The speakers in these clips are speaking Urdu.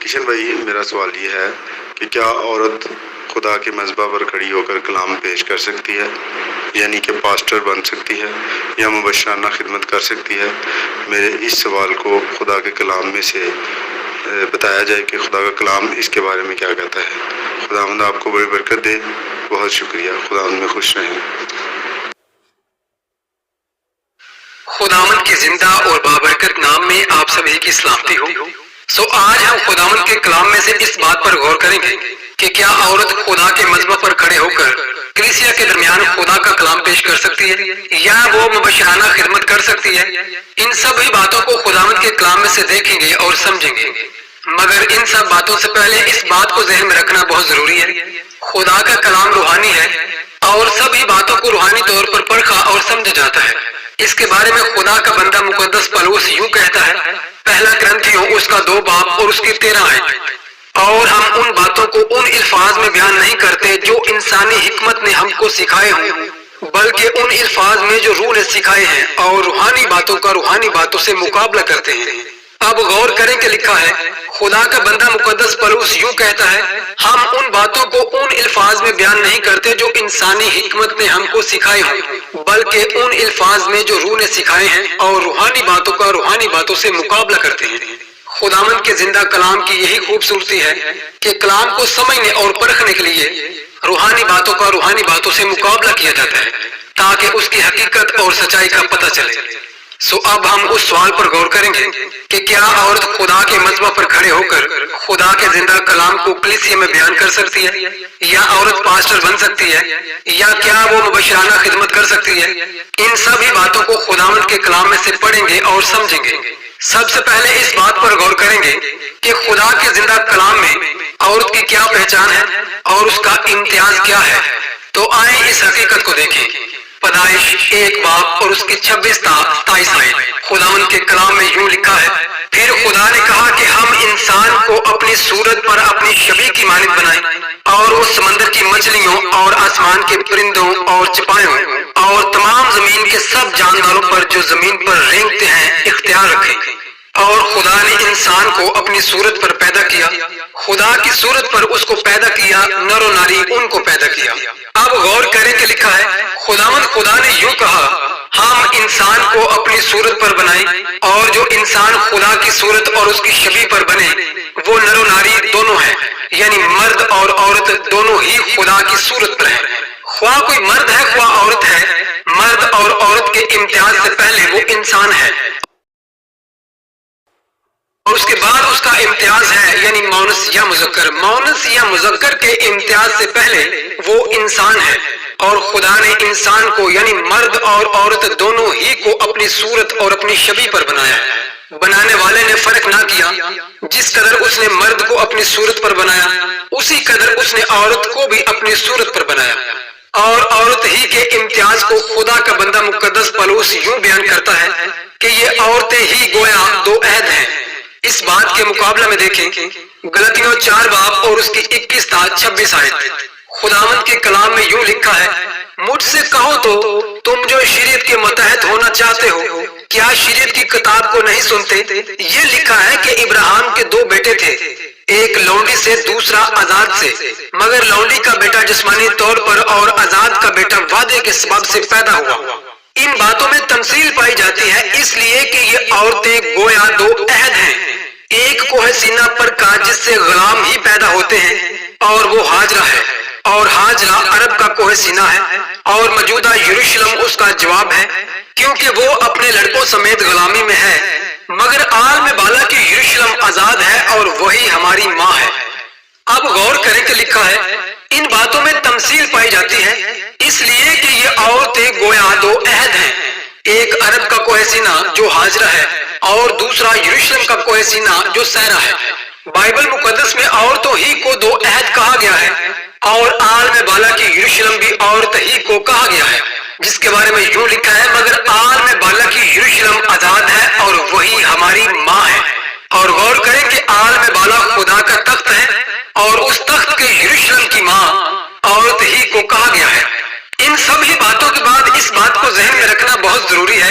کشن بھائی، میرا سوال یہ ہے کہ کیا عورت خدا کے مذبح پر کھڑی ہو کر کلام پیش کر سکتی ہے، یعنی کہ پاسٹر بن سکتی ہے یا مبشرانہ خدمت کر سکتی ہے؟ میرے اس سوال کو خدا کے کلام میں سے بتایا جائے کہ خدا کا کلام اس کے بارے میں کیا کہتا ہے۔ خداوند آپ کو بڑی برکت دے۔ بہت شکریہ۔ خداوند میں خوش رہیں۔ خداوند کے زندہ اور بابرکت نام میں آپ سبھی کی سلامتی ہو۔ آج ہم خداوند کے کلام میں سے اس بات پر غور کریں گے کہ کیا عورت خدا کے مذبح پر کھڑے ہو کر کلیسیا کے درمیان خدا کا کلام پیش کر سکتی ہے یا وہ مبشرانہ خدمت کر سکتی ہے؟ ان سبھی باتوں کو خداوند کے کلام میں سے دیکھیں گے اور سمجھیں گے، مگر ان سب باتوں سے پہلے اس بات کو ذہن میں رکھنا بہت ضروری ہے، خدا کا کلام روحانی ہے اور سبھی باتوں کو روحانی طور پر پرکھا اور سمجھا جاتا ہے۔ اس کے بارے میں خدا کا بندہ مقدس پولس یوں کہتا ہے، پہلا کرنتھیوں اس کا 2 باب اور اس کی 13 آیت، اور ہم ان باتوں کو ان الفاظ میں بیان نہیں کرتے جو انسانی حکمت نے ہم کو سکھائے ہوں، بلکہ ان الفاظ میں جو روح نے سکھائے ہیں، اور روحانی باتوں کا روحانی باتوں سے مقابلہ کرتے ہیں۔ اب غور کریں کہ لکھا ہے، خدا کا بندہ مقدس پولس یوں کہتا ہے، ہم ان باتوں کو ان الفاظ میں بیان نہیں کرتے جو انسانی حکمت نے ہم کو سکھائے ہوں، بلکہ ان الفاظ میں جو روح نے سکھائے ہیں، اور روحانی باتوں کا روحانی باتوں سے مقابلہ کرتے ہیں۔ خداوند کے زندہ کلام کی یہی خوبصورتی ہے کہ کلام کو سمجھنے اور پرکھنے کے لیے روحانی باتوں کا روحانی باتوں سے مقابلہ کیا جاتا ہے تاکہ اس کی حقیقت اور سچائی کا پتہ چلے۔ اب ہم اس سوال پر غور کریں گے کہ کیا عورت خدا کے مذبح پر کھڑے ہو کر خدا کے زندہ کلام کو کلیسیا میں بیان کر سکتی ہے، یا عورت پاسٹر بن سکتی ہے، یا کیا وہ مبشرانہ خدمت کر سکتی ہے؟ ان سبھی باتوں کو خداوند کے کلام میں سے پڑھیں گے اور سمجھیں گے۔ سب سے پہلے اس بات پر غور کریں گے کہ خدا کے زندہ کلام میں عورت کی کیا پہچان ہے اور اس کا امتیاز کیا ہے۔ تو آئیں اس حقیقت کو دیکھیں۔ پیدائش 1 باب اور اس کی 26 تا 27 آیت، خداوند کے کلام میں یوں لکھا ہے، پھر خدا نے کہا کہ ہم انسان کو اپنی صورت پر اپنی شبیہ کی مانند بنائیں، اور وہ سمندر کی مچھلیوں اور آسمان کے پرندوں اور چپائوں اور تمام زمین کے سب جانداروں پر جو زمین پر رینگتے ہیں اختیار رکھیں۔ اور خدا نے انسان کو اپنی صورت پر پیدا کیا، خدا کی صورت پر اس کو پیدا کیا، نر و ناری ان کو پیدا کیا۔ اب غور کریں کہ لکھا ہے، خدا نے یوں کہا، ہم انسان کو اپنی صورت پر بنائیں، اور جو انسان خدا کی صورت اور اس کی شبیہ پر بنے وہ نر و ناری دونوں ہیں، یعنی مرد اور عورت دونوں ہی خدا کی صورت پر ہیں۔ خواہ کوئی مرد ہے خواہ عورت ہے، مرد اور عورت کے امتیاز سے پہلے وہ انسان ہے، اور اس کے بعد اس کا امتیاز ہے، یعنی مونس یا مذکر۔ مونس یا مذکر کے امتیاز سے پہلے وہ انسان ہے، اور خدا نے انسان کو یعنی مرد اور عورت دونوں ہی کو اپنی صورت اور اپنی شبیہ پر بنایا۔ بنانے والے نے فرق نہ کیا، جس قدر اس نے مرد کو اپنی صورت پر بنایا اسی قدر اس نے عورت کو بھی اپنی صورت پر بنایا۔ اور عورت ہی کے امتیاز کو خدا کا بندہ مقدس پولس یوں بیان کرتا ہے کہ یہ عورتیں ہی گویا 2 عہد ہیں۔ اس بات کے مقابلہ میں دیکھیں غلطیوں 4 باب اور اس کی 21 تا 26 آیت، خداوند کے کلام میں یوں لکھا ہے، مجھ سے کہو تو تم جو شریعت کے متحد ہونا چاہتے ہو، کیا شریعت کی کتاب کو نہیں سنتے؟ یہ لکھا ہے کہ ابراہیم کے 2 بیٹے تھے، ایک لونڈی سے دوسرا آزاد سے، مگر لونڈی کا بیٹا جسمانی طور پر اور آزاد کا بیٹا وعدے کے سبب سے پیدا ہوا۔ ان باتوں میں تمثیل پائی جاتی ہے اس لیے کہ یہ عورتیں گویا 2 عہد ہیں، ایک کوہ سینا پر کا جس سے غلام ہی پیدا ہوتے ہیں، اور وہ ہاجرہ ہے، اور ہاجرہ عرب کا کوہ سینا ہے، اور موجودہ یروشلم اس کا جواب ہے، کیونکہ وہ اپنے لڑکوں سمیت غلامی میں ہے، مگر عالم بالا کی یروشلم آزاد ہے اور وہی ہماری ماں ہے۔ اب غور کریں کہ لکھا ہے، ان باتوں میں تمثیل پائی جاتی ہے اس لیے کہ یہ عورتیں گویا 2 عہد ہیں، ایک عرب کا کوہ سینا جو ہاجرہ ہے، اور دوسرا یروشلم کا کوہ سینا جو سیرا ہے۔ بائبل مقدس میں عورتوں ہی کو 2 عہد کہا گیا ہے، اور عالم بالا کی یروشلم بھی عورت ہی کو کہا گیا ہے، جس کے بارے میں یوں لکھا ہے، مگر عالم بالا کی یروشلم آزاد ہے اور وہی ہماری ماں ہے۔ اور غور کریں کہ عالم بالا خدا کا تخت ہے، اور اس تخت کے یروشلم کی ماں عورت ہی کو کہا گیا ہے۔ ان سبھی باتوں کے بعد اس بات کو ذہن میں رکھنا بہت ضروری ہے،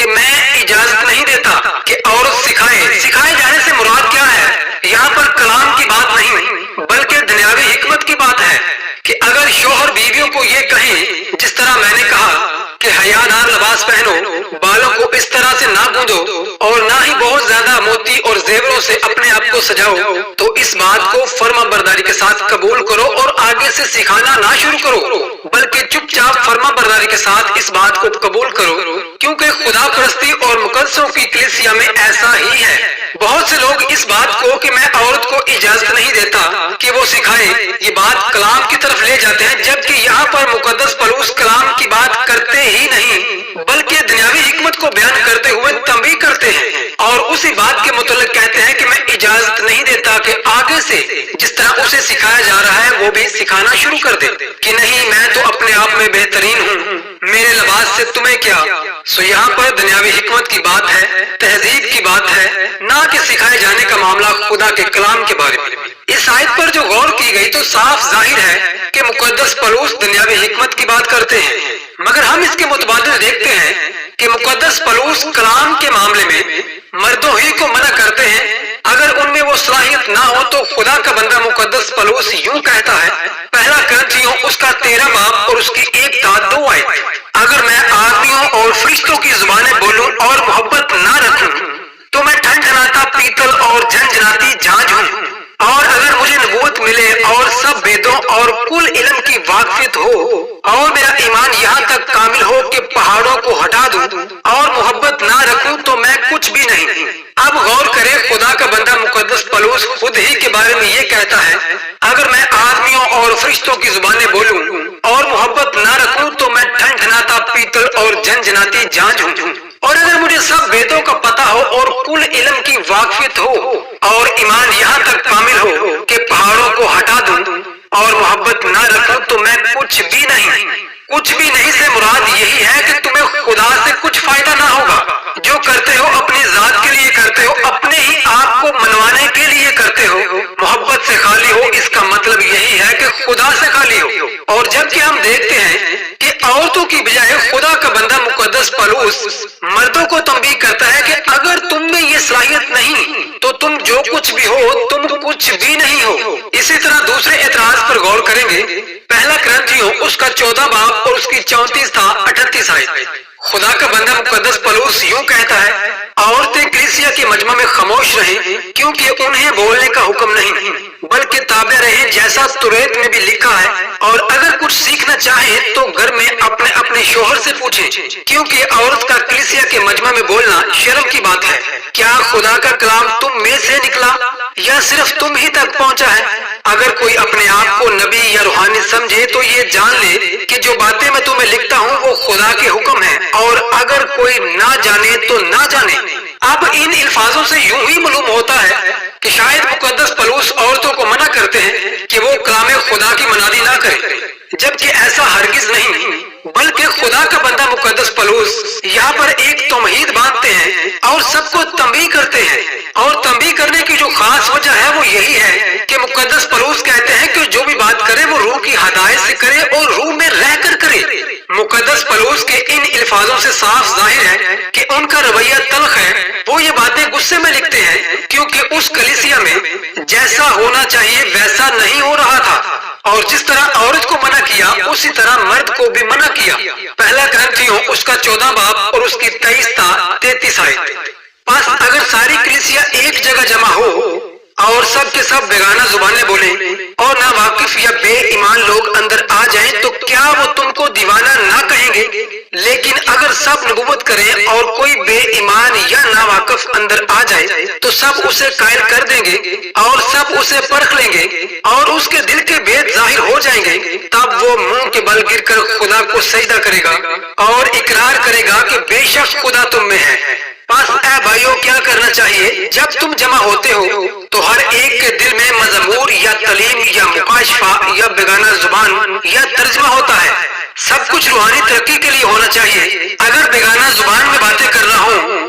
کہ میں اجازت نہیں دیتا کہ عورت سکھائے جانے سے مراد کیا ہے؟ یہاں پر کلام کی بات نہیں بلکہ دنیاوی حکمت کی بات ہے کہ اگر شوہر بیویوں کو یہ کہیں جس طرح میں نے کہا کہ حیادار لباس پہنو، بالوں کو اس طرح سے نہ گوندو اور نہ ہی بہت زیادہ موتی اور زیوروں سے اپنے آپ کو سجاؤ، تو اس بات کو فرما برداری کے ساتھ قبول کرو اور آگے سے سکھانا نہ شروع کرو، بلکہ چپ چاپ فرما برداری کے ساتھ اس بات کو قبول کرو، کیونکہ خدا پرستی اور مقدسوں کی کلیسیا میں ایسا ہی ہے۔ بہت سے لوگ اس بات کو کہ میں عورت کو اجازت نہیں دیتا کہ وہ سکھائے، یہ بات کلام کی طرف لے جاتے ہیں، جبکہ یہاں پر مقدس پولس کلام کی بات کرتے ہی نہیں بلکہ دنیاوی حکمت کو بیان کرتے ہوئے تنبیہ کرتے ہیں اور اسی بات کے متعلق کہتے ہیں کہ میں اجازت نہیں دیتا کہ آگے سے جس طرح اسے سکھایا جا رہا ہے وہ بھی سکھانا شروع کر دے، کہ نہیں میں تو اپنے آپ میں بہترین ہوں، میرے لباس سے تمہیں کیا۔ سو یہاں پر دنیاوی حکمت کی بات ہے، تہذیب کی بات ہے، نہ کہ سکھائے جانے کا معاملہ خدا کے کلام کے بارے میں۔ اس آیت پر جو غور کی گئی تو صاف ظاہر ہے کہ مقدس پولس دنیاوی حکمت کی بات کرتے ہیں، مگر ہم اس کے متبادل دیکھتے ہیں کہ مقدس پولس کلام کے معاملے میں مردوں ہی کو منع کرتے ہیں۔ اگر ان میں وہ صلاحیت نہ ہو تو خدا کا بندہ مقدس پولس یوں کہتا ہے، پہلا کرنتھیوں اس کا 13 باب اور اس کی 1 تا 2 آیت، اگر میں آدمیوں اور فرشتوں کی زبانیں بولوں اور محبت نہ رکھوں تو میں ٹھنٹھناتا پیتل اور جھنجھناتی جھاج ہوں، اور اگر مجھے نبوت ملے اور سب ویدوں اور کل علم کی واقفیت ہو اور میرا ایمان یہاں تک کامل ہو کہ پہاڑوں کو ہٹا دوں اور محبت نہ رکھوں تو میں کچھ بھی نہیں۔ اب غور کرے، خدا کا بندہ مقدس پولس خود ہی کے بارے میں یہ کہتا ہے، اگر میں آدمیوں اور فرشتوں کی زبانیں بولوں اور محبت نہ رکھوں تو میں ٹھنٹھناتا پیتل اور جھنجھناتی جھاج ہوں، اور اگر مجھے سب ویدوں کا پتہ ہو اور کل علم کی واقفیت ہو اور ایمان یہاں تک کامل ہو کہ پہاڑوں کو ہٹا دوں اور محبت نہ رکھوں تو میں کچھ بھی نہیں۔ کچھ بھی نہیں سے مراد یہی ہے کہ تمہیں خدا سے کچھ فائدہ نہ ہوگا، جو کرتے ہو اپنی ذات کے لیے کرتے ہو، اپنے ہی آپ کو منوانے کے لیے کرتے ہو، محبت سے خالی ہو، اس کا مطلب یہی ہے کہ خدا سے خالی ہو۔ اور جبکہ ہم دیکھتے ہیں کہ عورتوں کی بجائے خدا کا بندہ مقدس پولس مردوں کو تنبیہ کرتا ہے کہ اگر تم میں یہ صلاحیت نہیں تو تم جو کچھ بھی ہو تم کچھ بھی نہیں ہو۔ اسی طرح دوسرے اعتراض پر غور کریں گے، پہلا کرنتھیوں اس کا 14 باب اور اس کی 34 تا 38 آیت، خدا کا بندہ مقدس پولس یوں کہتا ہے، عورتیں کلیسیا کے مجمع میں خاموش رہیں کیونکہ انہیں بولنے کا حکم نہیں بلکہ تابع رہیں جیسا توریت میں بھی لکھا ہے، اور اگر کچھ سیکھنا چاہیں تو گھر میں اپنے اپنے شوہر سے پوچھیں، کیونکہ عورت کا کلیسیا کے مجمع میں بولنا شرم کی بات ہے۔ کیا خدا کا کلام تم میں سے نکلا یا صرف تم ہی تک پہنچا ہے؟ اگر کوئی اپنے آپ کو نبی یا روحانی سمجھے تو یہ جان لے کہ جو باتیں میں تمہیں لکھتا ہوں وہ خدا کے حکم ہیں، اور اگر کوئی نہ جانے تو نہ جانے۔ اب ان الفاظوں سے یوں ہی معلوم ہوتا ہے کہ شاید مقدس پولس عورتوں کو منع کرتے ہیں کہ وہ کلام خدا کی منادی نہ کریں، جبکہ ایسا ہرگز نہیں، بلکہ خدا کا بندہ مقدس پولس یہاں پر ایک توحید باندھتے ہیں اور سب کو تنبیہ کرتے ہیں، اور تنبیہ کرنے کی جو خاص وجہ ہے وہ یہی ہے کہ مقدس پولس کہتے ہیں کہ جو بھی بات کرے وہ روح کی ہدایت سے کرے اور روح میں رہ کر کرے۔ مقدس پولس کے ان الفاظوں سے صاف ظاہر ہے کہ ان کا رویہ تلخ ہے، وہ یہ باتیں غصے میں لکھتے ہیں کیونکہ اس کلیسیا میں جیسا ہونا چاہیے ویسا نہیں ہو رہا تھا، اور جس طرح عورت کو منع کیا اسی طرح مرد کو بھی منع کیا۔ پہلا کرنتھیوں اس کا 14 باب اور اس کی 23 تا 33 آیت۔ بس اگر ساری کلیسیا ایک جگہ جمع ہو اور سب کے سب بیگانہ زبانیں بولیں اور نا واقف یا بے ایمان لوگ اندر آ جائیں تو کیا وہ تم کو دیوانہ نہ کہیں گے؟ لیکن اگر سب نبوت کریں اور کوئی بے ایمان یا نا واقف اندر آ جائے تو سب اسے قائل کر دیں گے اور سب اسے پرکھ لیں گے اور اس کے دل کے بھید ظاہر ہو جائیں گے، تب وہ منہ کے بل گر کر خدا کو سجدہ کرے گا اور اقرار کرے گا کہ بے شک خدا تم میں ہے۔ بس اے بھائیو، کیا کرنا چاہیے؟ جب تم جمع ہوتے ہو تو ہر ایک کے دل میں مزمور یا تعلیم یا مکاشفہ یا بیگانہ زبان یا ترجمہ ہوتا ہے۔ سب کچھ روحانی ترقی کے لیے ہونا چاہیے۔ اگر بیگانہ زبان میں باتیں کر رہا ہوں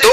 2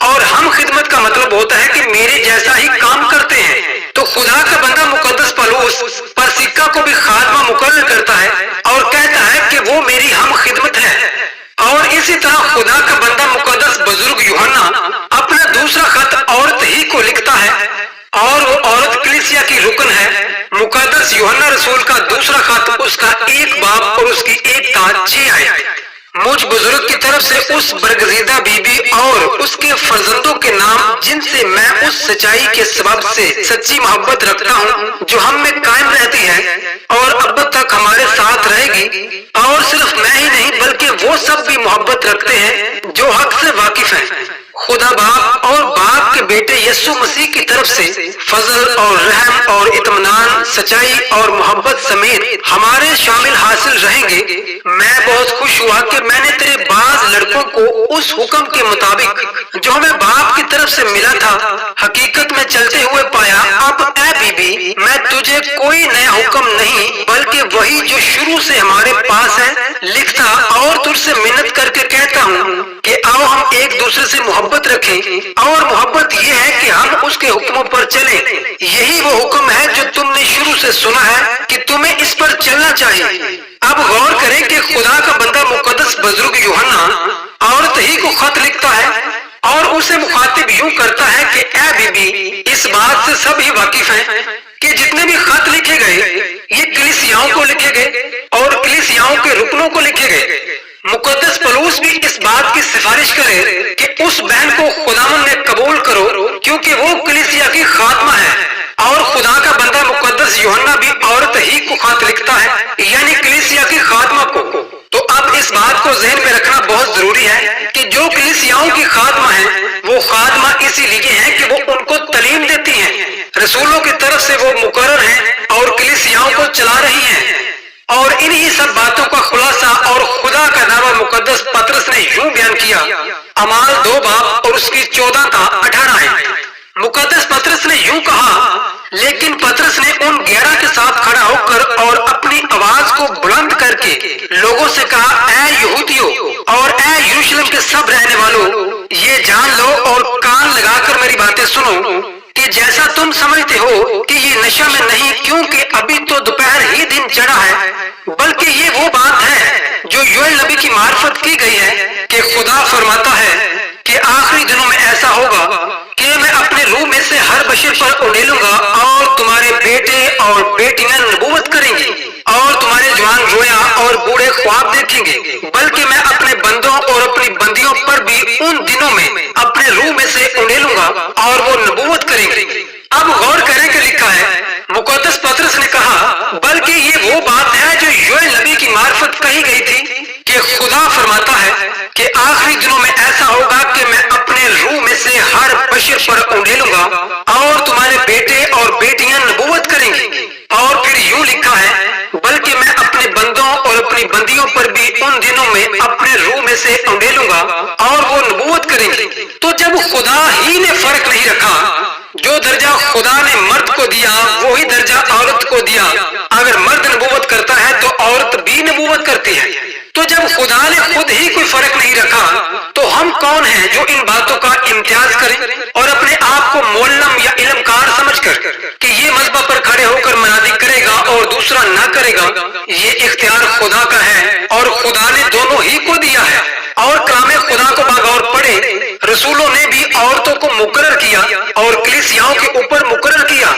اور ہم خدمت کا مطلب ہوتا ہے کہ میرے جیسا ہی کام کرتے ہیں۔ تو خدا کا بندہ مقدس پولس پرسکا کو بھی خادمہ مقرر کرتا ہے اور کہتا ہے کہ وہ میری ہم خدمت ہے۔ اور اسی طرح خدا کا بندہ مقدس بزرگ یوحنا اپنا دوسرا خط عورت ہی کو لکھتا ہے اور وہ عورت کلیسیا کی رکن ہے۔ مقدس یوحنا رسول کا دوسرا خط اس کا 1 باب اور اس کی 1 تا 6 آیت۔ مجھ بزرگ کی طرف سے اس برگزیدہ بی بی اور اس کے فرزندوں کے نام جن سے میں اس سچائی کے سبب سے سچی محبت رکھتا ہوں جو ہم میں قائم رہتی ہے اور اب تک ہمارے ساتھ رہے گی، اور صرف میں ہی نہیں بلکہ وہ سب بھی محبت رکھتے ہیں جو حق سے واقف ہیں۔ خدا باپ اور باپ کے بیٹے یسوع مسیح کی طرف سے فضل اور رحم اور اطمینان، سچائی اور محبت سمیت ہمارے شامل حاصل رہیں گے۔ میں بہت خوش ہوا کہ میں نے تیرے بعض لڑکوں کو اس حکم کے مطابق جو ہمیں باپ کی طرف سے ملا تھا حقیقت میں چلتے ہوئے پایا۔ اب اے بی بی، میں تجھے کوئی نیا حکم نہیں بلکہ وہی جو شروع سے ہمارے پاس ہے لکھتا اور تجھ سے منت کر کے کہتا ہوں کہ آؤ ہم ایک دوسرے سے محبت رکھیں، اور محبت یہ ہے کہ ہم اس کے حکموں پر چلیں۔ یہی وہ حکم ہے جو تم نے شروع سے سنا ہے کہ تمہیں اس پر چلنا چاہیے۔ اب غور کریں کہ خدا کا بندہ مقدس بزرگ یوحنا عورت ہی کو خط لکھتا ہے اور اسے مخاطب یوں کرتا ہے کہ اے بی بی، اس بات سے سب ہی واقف ہیں کہ جتنے بھی خط لکھے گئے یہ کلیسیاؤں کو لکھے گئے اور کلیسیاؤں کے رکنوں کو لکھے گئے۔ مقدس پولس بھی اس بات کی سفارش کرے کہ اس بہن کو خداوند نے قبول کرو کیونکہ وہ کلیسیا کی خادمہ ہے، اور خدا کا بندہ مقدس یوحنا بھی عورت ہی کو خط لکھتا ہے یعنی کلیسیا کی خادمہ کو۔ تو اب اس بات کو ذہن میں رکھنا بہت ضروری ہے کہ جو کلیسیاؤں کی خادمہ ہیں وہ خادمہ اسی لیے ہیں کہ وہ ان کو تعلیم دیتی ہیں، رسولوں کی طرف سے وہ مقرر ہیں اور کلیسیاؤں کو چلا رہی ہیں۔ اور انہی سب باتوں کا خلاصہ اور خدا کا دعویٰ مقدس پطرس نے یوں بیان کیا، اعمال 2 باب اور اس کی 14 تا 18 آیت۔ مقدس پطرس نے یوں کہا، لیکن پطرس نے ان 11 کے ساتھ کھڑا ہو کر اور اپنی آواز کو بلند کر کے لوگوں سے کہا، اے یہودیوں اور اے یروشلم کے سب رہنے والوں، یہ جان لو اور کان لگا کر میری باتیں سنو کہ جیسا تم سمجھتے ہو کہ یہ نشہ میں نہیں کیونکہ ابھی تو دوپہر ہی دن چڑھا ہے، بلکہ یہ وہ بات ہے جو یوئیل نبی کی معرفت کی گئی ہے کہ خدا فرماتا ہے کہ آخری دنوں میں ایسا ہوگا کہ میں اپنے روح میں سے ہر بشر پر اڈیلوں گا، اور تمہارے بیٹے اور بیٹیاں نبوت کریں گی، اور تمہارے جوان رویا اور بوڑھے خواب دیکھیں گے، بلکہ میں اپنے بندوں اور اپنی بندیوں پر بھی ان دنوں میں اپنے روح میں سے اڈیلوں گا اور وہ نبوت کریں گے۔ اب غور کریں کہ لکھا ہے، مقدس پطرس نے کہا بلکہ یہ وہ بات ہے جو یوئیل نبی کی معرفت کہی گئی تھی کہ خدا فرماتا ہے کہ آخری دنوں میں ایسا ہوگا کہ میں اپنے روح میں سے ہر بشر پر اڈیلوں گا اور تمہارے بیٹے اور بیٹیاں نبوت کریں گی، اور پھر یوں لکھا ہے، بلکہ میں اپنے بندوں اور اپنی بندیوں پر بھی ان دنوں میں اپنے روح میں سے اڈیلوں گا اور وہ نبوت کریں گے۔ تو جب خدا ہی نے فرق نہیں رکھا، جو درجہ خدا نے مرد کو دیا وہی درجہ عورت کو دیا، اگر مرد نبوت کرتا ہے تو عورت بھی نبوت کرتی ہے۔ تو جب خدا نے خود ہی کوئی فرق نہیں رکھا تو ہم کون ہیں جو ان باتوں کا امتیاز کریں اور اپنے آپ کو معلم یا علمکار سمجھ کر کہ یہ مذبح پر کھڑے ہو کر منادی کرے گا اور دوسرا نہ کرے گا؟ یہ اختیار خدا کا ہے اور خدا نے دونوں ہی کو دیا ہے۔ اور کلام خدا کو بغور پڑھے، رسولوں نے بھی عورتوں کو مقرر کیا اور کلیسیاؤں کے اوپر مقرر کیا،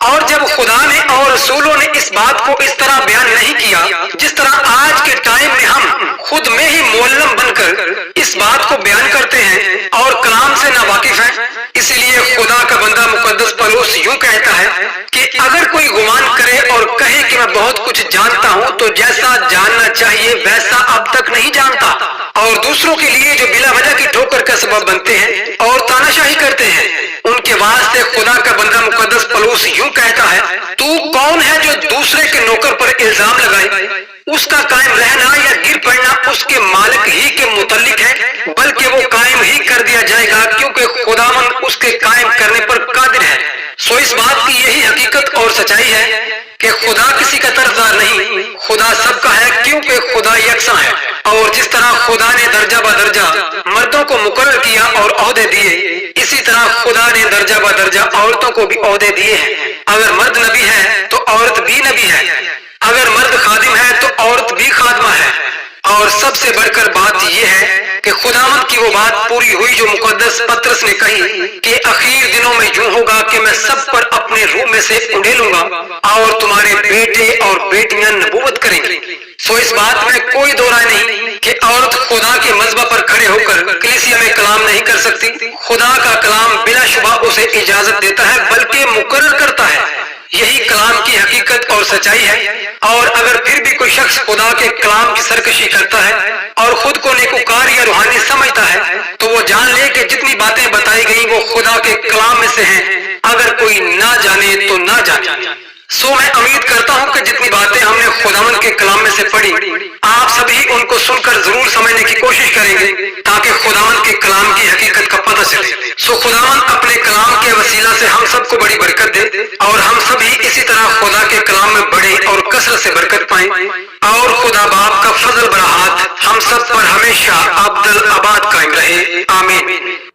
اور جب خدا نے اور رسولوں نے اس بات کو اس طرح بیان نہیں کیا جس طرح آج کے ٹائم میں ہم خود میں ہی معلم بن کر اس بات کو بیان کرتے ہیں اور کلام سے نا واقف ہیں، اس لیے خدا کا بندہ مقدس پولس یوں کہتا ہے کہ اگر کوئی گمان کرے اور کہے کہ میں بہت کچھ جانتا ہوں تو جیسا جاننا چاہیے ویسا اب تک نہیں جانتا، اور دوسروں کے لیے جو بلا وجہ کی ٹھوکر کا سبب بنتے ہیں اور تاناشاہی کرتے ہیں ان کے واسطے خدا کا بندہ مقدس پولس یوں کہتا ہے، تو کون ہے جو دوسرے کے نوکر پر الزام لگائے؟ اس کا قائم رہنا یا گر پڑنا اس کے مالک ہی کے متعلق ہے، بلکہ وہ قائم ہی کر دیا جائے گا کیونکہ خداوند اس کے قائم کرنے پر قادر ہے۔ سو اس بات کی یہی حقیقت اور سچائی ہے کہ خدا کسی کا طرفدار نہیں، خدا سب کا ہے، کیونکہ خدا یکساں ہے۔ اور جس طرح خدا نے درجہ بدرجہ مردوں کو مقرر کیا اور عہدے دیے، اسی طرح خدا نے درجہ بدرجہ عورتوں کو بھی عہدے دیے ہیں۔ اگر مرد نبی ہے تو عورت بھی نبی ہے، اگر مرد خادم ہے تو عورت بھی خادمہ ہے۔ اور سب سے بڑھ کر بات یہ ہے کہ خداوند کی وہ بات پوری ہوئی جو مقدس پطرس نے کہی کہ اخیر دنوں میں یوں ہوگا کہ میں سب پر اپنے روح میں سے انڈیلوں گا اور تمہارے بیٹے اور بیٹیاں نبوت کریں گے۔ سو اس بات میں کوئی دو رائے نہیں کہ عورت خدا کے مذبح پر کھڑے ہو کر کلیسیا میں کلام نہیں کر سکتی۔ خدا کا کلام بلا شبہ اسے اجازت دیتا ہے بلکہ مقرر کرتا ہے۔ یہی کلام کی حقیقت اور سچائی ہے۔ اور اگر پھر بھی کوئی شخص خدا کے کلام کی سرکشی کرتا ہے اور خود کو نیکوکار یا روحانی سمجھتا ہے تو وہ جان لے کہ جتنی باتیں بتائی گئیں وہ خدا کے کلام میں سے ہیں، اگر کوئی نہ جانے تو نہ جانے۔ سو میں امید کرتا ہوں کہ جتنی باتیں ہم نے خداوند کے کلام میں سے پڑھی آپ سبھی ان کو سن کر ضرور سمجھنے کی کوشش کریں گے تاکہ خداوند کے کلام کی حقیقت کا پتہ چلے۔ سو خداوند اپنے کلام کے وسیلہ سے ہم سب کو بڑی برکت دے اور ہم سبھی اسی طرح خدا کے کلام میں بڑے اور کثرت سے برکت پائیں، اور خدا باپ کا فضل برحات ہم سب پر ہمیشہ ابد الآباد قائم رہے، آمین۔